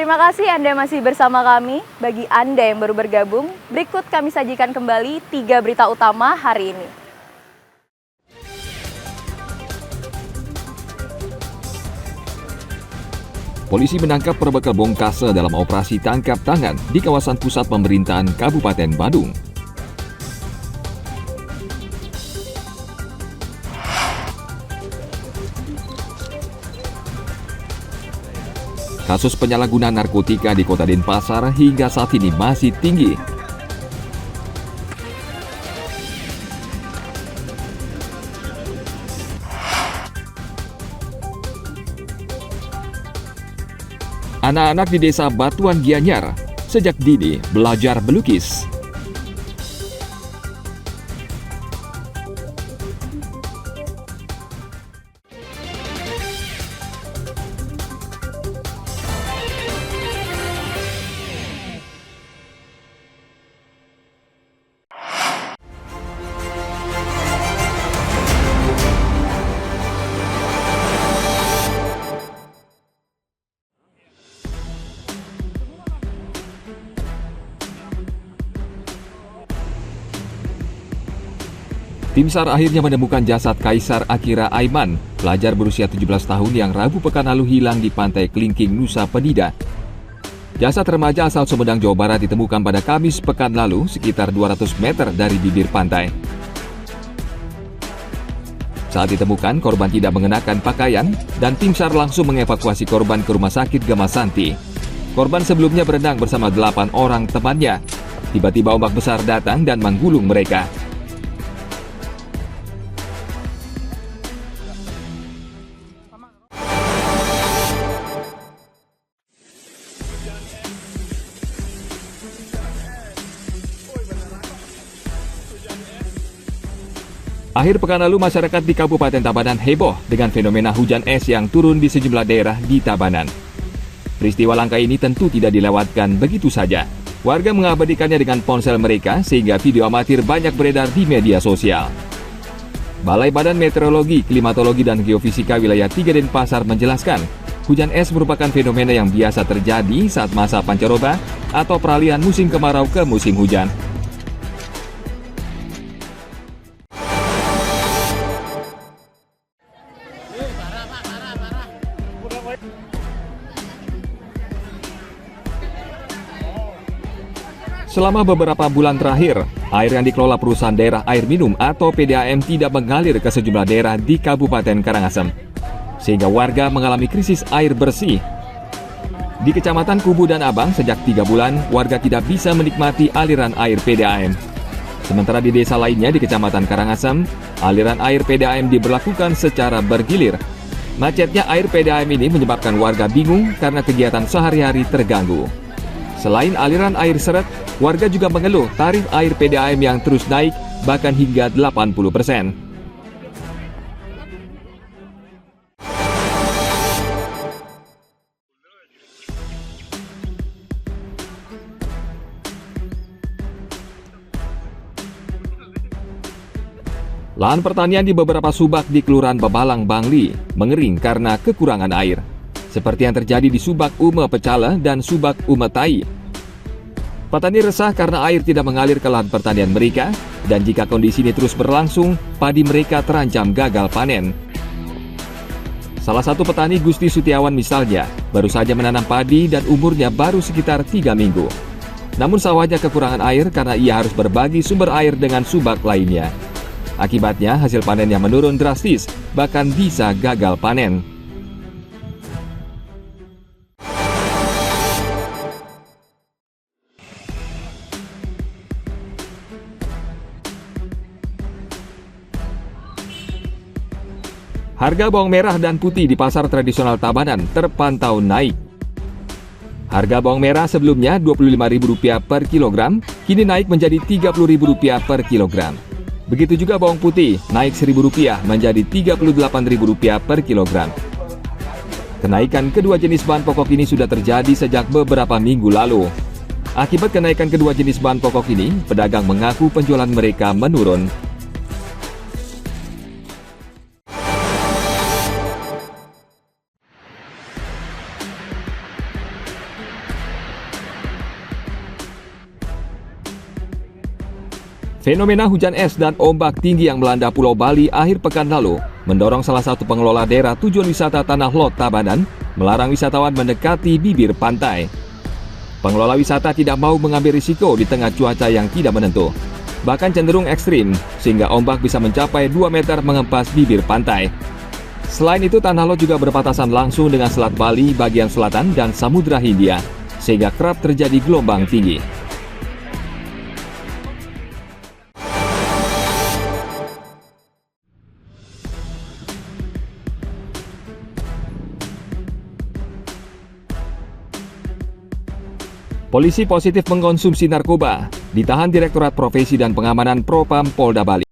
Terima kasih Anda masih bersama kami. Bagi Anda yang baru bergabung, berikut kami sajikan kembali 3 berita utama hari ini. Polisi menangkap perbekal Bongkase dalam operasi tangkap tangan di kawasan pusat pemerintahan Kabupaten Badung. Kasus penyalahgunaan narkotika di Kota Denpasar hingga saat ini masih tinggi. Anak-anak di desa Batuan Gianyar sejak dini belajar melukis. Tim SAR akhirnya menemukan jasad Kaisar Akira Aiman, pelajar berusia 17 tahun yang Rabu pekan lalu hilang di Pantai Kelingking, Nusa Penida. Jasad remaja asal Sumedang, Jawa Barat ditemukan pada Kamis pekan lalu sekitar 200 meter dari bibir pantai. Saat ditemukan, korban tidak mengenakan pakaian dan tim SAR langsung mengevakuasi korban ke Rumah Sakit Gemasanti. Korban sebelumnya berenang bersama 8 orang temannya. Tiba-tiba ombak besar datang dan menggulung mereka. Akhir pekan lalu, masyarakat di Kabupaten Tabanan heboh dengan fenomena hujan es yang turun di sejumlah daerah di Tabanan. Peristiwa langka ini tentu tidak dilewatkan begitu saja. Warga mengabadikannya dengan ponsel mereka sehingga video amatir banyak beredar di media sosial. Balai Badan Meteorologi, Klimatologi, dan Geofisika Wilayah 3 Denpasar menjelaskan, hujan es merupakan fenomena yang biasa terjadi saat masa pancaroba atau peralihan musim kemarau ke musim hujan. Selama beberapa bulan terakhir, air yang dikelola perusahaan daerah air minum atau PDAM tidak mengalir ke sejumlah daerah di Kabupaten Karangasem, sehingga warga mengalami krisis air bersih. Di Kecamatan Kubu dan Abang, sejak 3 bulan, warga tidak bisa menikmati aliran air PDAM. Sementara di desa lainnya di Kecamatan Karangasem, aliran air PDAM diberlakukan secara bergilir. Macetnya air PDAM ini menyebabkan warga bingung karena kegiatan sehari-hari terganggu. Selain aliran air seret, warga juga mengeluh tarif air PDAM yang terus naik bahkan hingga 80%. Lahan pertanian di beberapa subak di Kelurahan Babalang, Bangli mengering karena kekurangan air, seperti yang terjadi di Subak Ume Pecala dan Subak Ume Tai. Petani resah karena air tidak mengalir ke lahan pertanian mereka, dan jika kondisi ini terus berlangsung, padi mereka terancam gagal panen. Salah satu petani, Gusti Sutiawan misalnya, baru saja menanam padi dan umurnya baru sekitar 3 minggu. Namun sawahnya kekurangan air karena ia harus berbagi sumber air dengan subak lainnya. Akibatnya hasil panennya menurun drastis, bahkan bisa gagal panen. Harga bawang merah dan putih di pasar tradisional Tabanan terpantau naik. Harga bawang merah sebelumnya Rp25.000 per kilogram, kini naik menjadi Rp30.000 per kilogram. Begitu juga bawang putih, naik Rp1.000 menjadi Rp38.000 per kilogram. Kenaikan kedua jenis bahan pokok ini sudah terjadi sejak beberapa minggu lalu. Akibat kenaikan kedua jenis bahan pokok ini, pedagang mengaku penjualan mereka menurun. Fenomena hujan es dan ombak tinggi yang melanda Pulau Bali akhir pekan lalu mendorong salah satu pengelola daerah tujuan wisata Tanah Lot Tabanan melarang wisatawan mendekati bibir pantai. Pengelola wisata tidak mau mengambil risiko di tengah cuaca yang tidak menentu, bahkan cenderung ekstrim sehingga ombak bisa mencapai 2 meter mengempas bibir pantai. Selain itu, Tanah Lot juga berbatasan langsung dengan Selat Bali bagian selatan dan Samudra Hindia, sehingga kerap terjadi gelombang tinggi. Polisi positif mengkonsumsi narkoba, ditahan Direktorat Profesi dan Pengamanan Propam Polda Bali.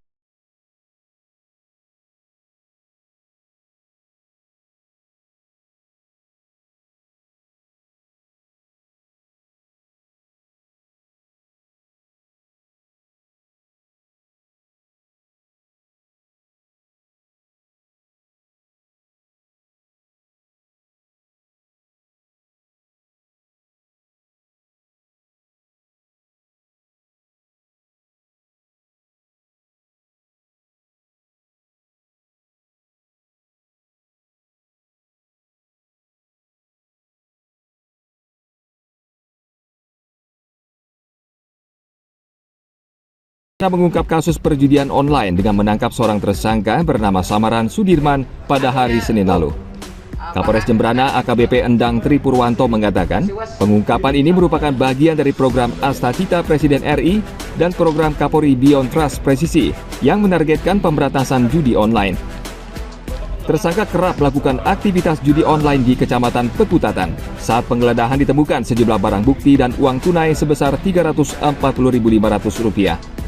Mengungkap kasus perjudian online dengan menangkap seorang tersangka bernama Samaran Sudirman pada hari Senin lalu. Kapolres Jembrana AKBP Endang Tri Purwanto mengatakan, pengungkapan ini merupakan bagian dari program Asta Cita Presiden RI dan program Kapolri Beyond Trust Presisi yang menargetkan pemberantasan judi online. Tersangka kerap melakukan aktivitas judi online di Kecamatan Pekutatan. Saat penggeledahan ditemukan sejumlah barang bukti dan uang tunai sebesar Rp340.500.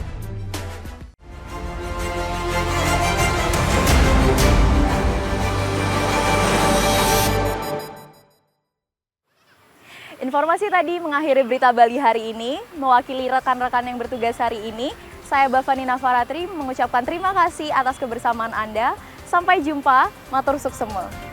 Informasi tadi mengakhiri berita Bali hari ini. Mewakili rekan-rekan yang bertugas hari ini, saya Bavani Nafaratri mengucapkan terima kasih atas kebersamaan Anda. Sampai jumpa, matur suksema.